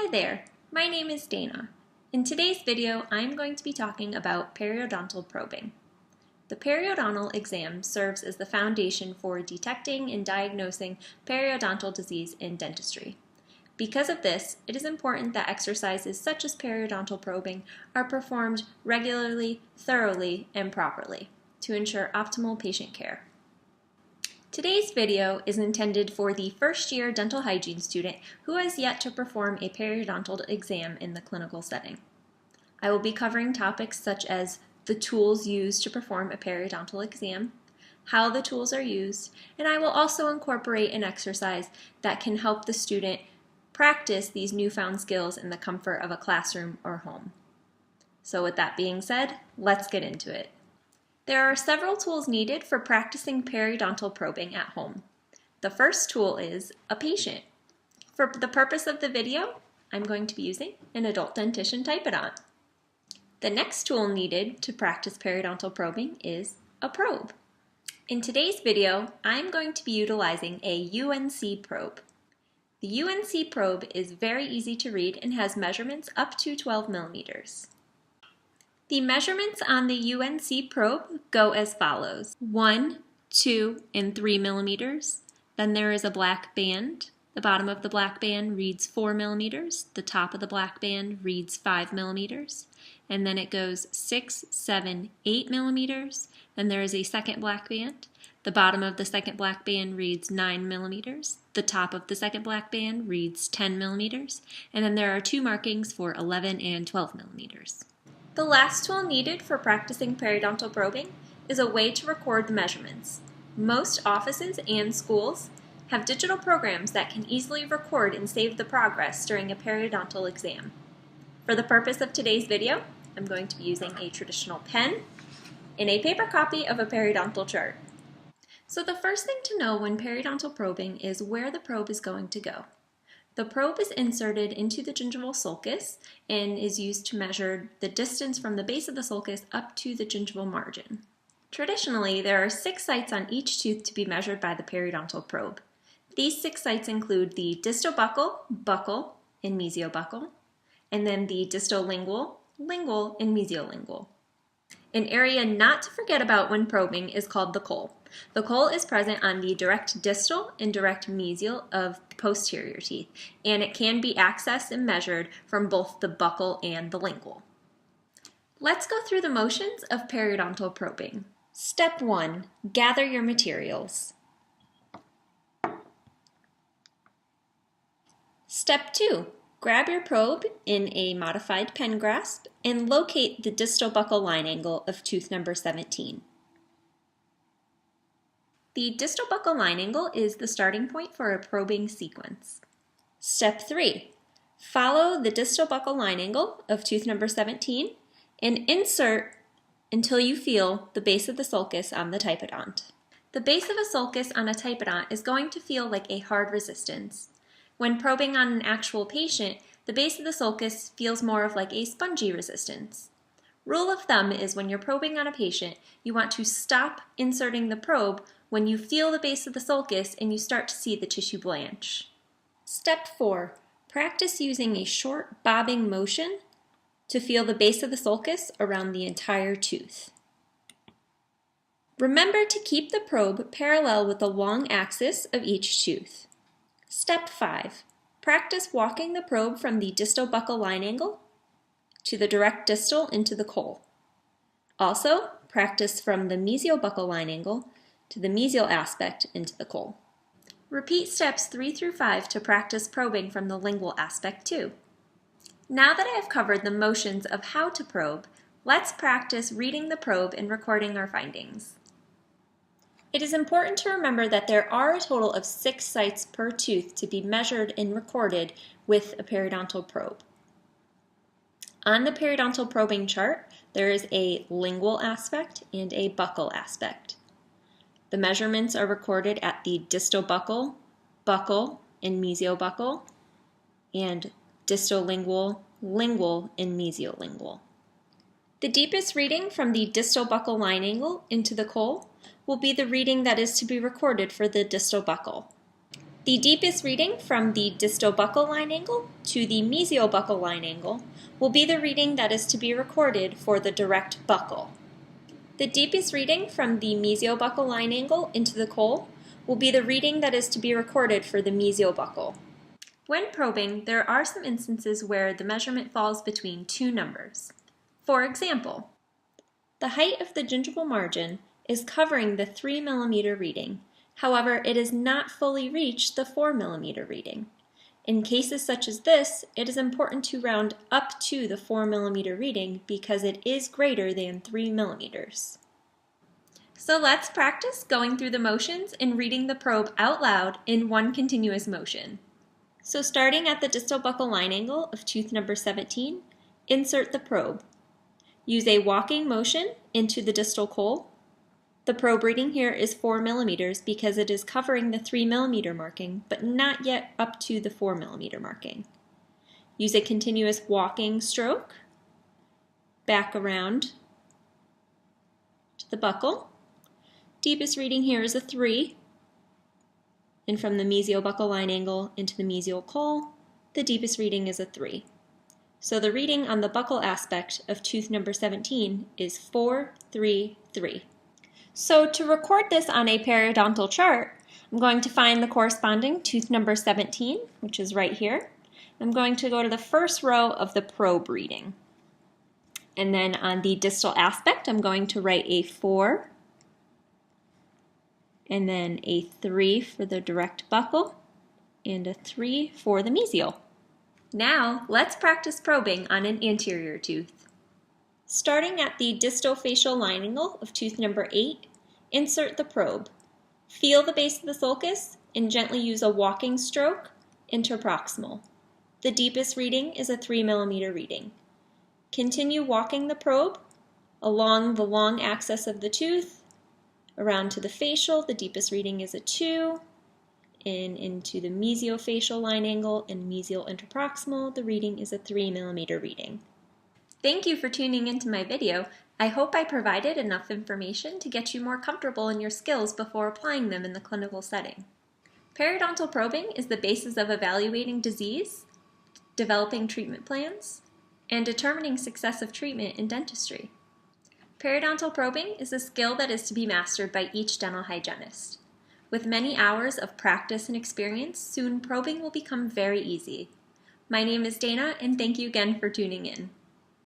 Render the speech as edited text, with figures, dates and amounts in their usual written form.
Hi there, my name is Dana. In today's video, I'm going to be talking about periodontal probing. The periodontal exam serves as the foundation for detecting and diagnosing periodontal disease in dentistry. Because of this, it is important that exercises such as periodontal probing are performed regularly, thoroughly, and properly to ensure optimal patient care. Today's video is intended for the first-year dental hygiene student who has yet to perform a periodontal exam in the clinical setting. I will be covering topics such as the tools used to perform a periodontal exam, how the tools are used, and I will also incorporate an exercise that can help the student practice these newfound skills in the comfort of a classroom or home. So with that being said, let's get into it. There are several tools needed for practicing periodontal probing at home. The first tool is a patient. For the purpose of the video, I'm going to be using an adult dentition Typodont. The next tool needed to practice periodontal probing is a probe. In today's video, I'm going to be utilizing a UNC probe. The UNC probe is very easy to read and has measurements up to 12 millimeters. The measurements on the UNC probe go as follows: 1, 2, and 3 millimeters. Then there is a black band. The bottom of the black band reads 4 millimeters. The top of the black band reads 5 millimeters. And then it goes 6, 7, 8 millimeters. Then there is a second black band. The bottom of the second black band reads 9 millimeters. The top of the second black band reads 10 millimeters. And then there are two markings for 11 and 12 millimeters. The last tool needed for practicing periodontal probing is a way to record the measurements. Most offices and schools have digital programs that can easily record and save the progress during a periodontal exam. For the purpose of today's video, I'm going to be using a traditional pen and a paper copy of a periodontal chart. So the first thing to know when periodontal probing is where the probe is going to go. The probe is inserted into the gingival sulcus and is used to measure the distance from the base of the sulcus up to the gingival margin. Traditionally, there are 6 sites on each tooth to be measured by the periodontal probe. These 6 sites include the distal buccal, buccal, and mesiobuccal, and then the distal lingual, lingual, and mesiolingual. An area not to forget about when probing is called the coal. The coal is present on the direct distal and direct mesial of the posterior teeth, and it can be accessed and measured from both the buccal and the lingual. Let's go through the motions of periodontal probing. Step 1. Gather your materials. Step 2. Grab your probe in a modified pen grasp and locate the distal buccal line angle of tooth number 17. The distal buccal line angle is the starting point for a probing sequence. Step 3. Follow the distal buccal line angle of tooth number 17 and insert until you feel the base of the sulcus on the Typodont. The base of a sulcus on a Typodont is going to feel like a hard resistance. When probing on an actual patient, the base of the sulcus feels more of like a spongy resistance. Rule of thumb is when you're probing on a patient, you want to stop inserting the probe when you feel the base of the sulcus and you start to see the tissue blanch. Step 4. Practice using a short bobbing motion to feel the base of the sulcus around the entire tooth. Remember to keep the probe parallel with the long axis of each tooth. Step 5. Practice walking the probe from the distal buccal line angle to the direct distal into the coal. Also, practice from the mesiobuccal line angle to the mesial aspect into the coal. Repeat steps 3 through 5 to practice probing from the lingual aspect too. Now that I have covered the motions of how to probe, let's practice reading the probe and recording our findings. It is important to remember that there are a total of 6 sites per tooth to be measured and recorded with a periodontal probe. On the periodontal probing chart, there is a lingual aspect and a buccal aspect. The measurements are recorded at the distal buccal, buccal, and mesiobuccal, and distal lingual, lingual, and mesiolingual. The deepest reading from the distal buccal line angle into the coal will be the reading that is to be recorded for the distal buccal. The deepest reading from the distal buccal line angle to the mesial buccal line angle will be the reading that is to be recorded for the direct buccal. The deepest reading from the mesial buccal line angle into the coal will be the reading that is to be recorded for the mesial buccal. When probing, there are some instances where the measurement falls between two numbers. For example, the height of the gingival margin is covering the 3 mm reading. However, it has not fully reached the 4 mm reading. In cases such as this, it is important to round up to the 4 mm reading because it is greater than 3 mm. So let's practice going through the motions and reading the probe out loud in one continuous motion. So starting at the distal buccal line angle of tooth number 17, insert the probe. Use a walking motion into the distal coal. The probe reading here is 4 mm because it is covering the 3 mm marking, but not yet up to the 4 mm marking. Use a continuous walking stroke, back around to the buccal. Deepest reading here is a 3, and from the mesial buccal line angle into the mesial coal, the deepest reading is a 3. So the reading on the buccal aspect of tooth number 17 is 4, 3, 3. So to record this on a periodontal chart, I'm going to find the corresponding tooth number 17, which is right here. I'm going to go to the first row of the probe reading. And then on the distal aspect, I'm going to write a 4, and then a 3 for the direct buccal, and a 3 for the mesial. Now, let's practice probing on an anterior tooth. Starting at the distal-facial line angle of tooth number 8, insert the probe. Feel the base of the sulcus and gently use a walking stroke interproximal. The deepest reading is a 3 mm reading. Continue walking the probe along the long axis of the tooth, around to the facial. The deepest reading is a 2. Into the mesiofacial line angle and mesial interproximal, the reading is a 3 mm reading. Thank you for tuning into my video. I hope I provided enough information to get you more comfortable in your skills before applying them in the clinical setting. Periodontal probing is the basis of evaluating disease, developing treatment plans, and determining success of treatment in dentistry. Periodontal probing is a skill that is to be mastered by each dental hygienist. With many hours of practice and experience, soon probing will become very easy. My name is Dana, and thank you again for tuning in.